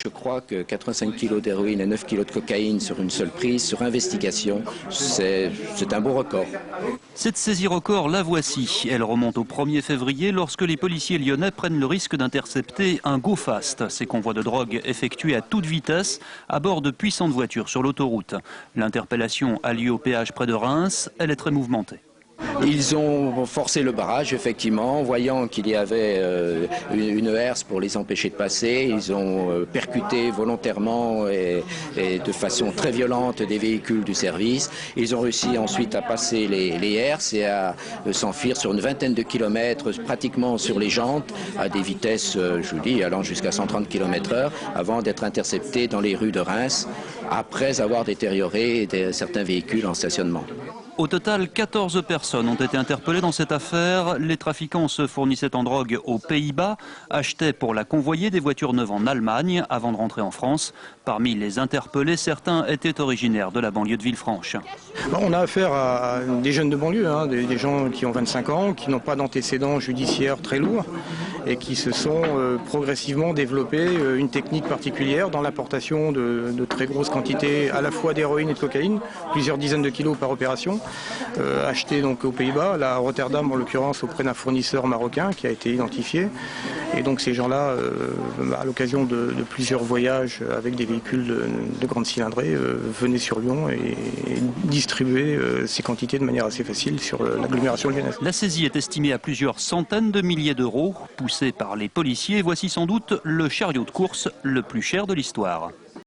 Je crois que 85 kg d'héroïne et 9 kg de cocaïne sur une seule prise, sur investigation, c'est un beau record. Cette saisie record, la voici. Elle remonte au 1er février lorsque les policiers lyonnais prennent le risque d'intercepter un go fast, ces convois de drogue effectués à toute vitesse à bord de puissantes voitures sur l'autoroute. L'interpellation a lieu au péage près de Reims, elle est très mouvementée. Ils ont forcé le barrage, effectivement, voyant qu'il y avait une herse pour les empêcher de passer. Ils ont percuté volontairement et de façon très violente des véhicules du service. Ils ont réussi ensuite à passer les herses et à s'enfuir sur une vingtaine de kilomètres, pratiquement sur les jantes, à des vitesses, je vous dis, allant jusqu'à 130 km/h, avant d'être interceptés dans les rues de Reims, après avoir détérioré certains véhicules en stationnement. Au total, 14 personnes ont été interpellées dans cette affaire. Les trafiquants se fournissaient en drogue aux Pays-Bas, achetaient pour la convoyer des voitures neuves en Allemagne avant de rentrer en France. Parmi les interpellés, certains étaient originaires de la banlieue de Villefranche. On a affaire à des jeunes de banlieue, des gens qui ont 25 ans, qui n'ont pas d'antécédents judiciaires très lourds et qui se sont progressivement développés une technique particulière dans l'importation de très grosses quantités à la fois d'héroïne et de cocaïne, plusieurs dizaines de kilos par opération. Acheté donc aux Pays-Bas, à Rotterdam en l'occurrence auprès d'un fournisseur marocain qui a été identifié. Et donc ces gens-là, à l'occasion de plusieurs voyages avec des véhicules de grande cylindrée, venaient sur Lyon et distribuaient ces quantités de manière assez facile sur l'agglomération lyonnaise. La saisie est estimée à plusieurs centaines de milliers d'euros. Poussé par les policiers, voici sans doute le chariot de course le plus cher de l'histoire.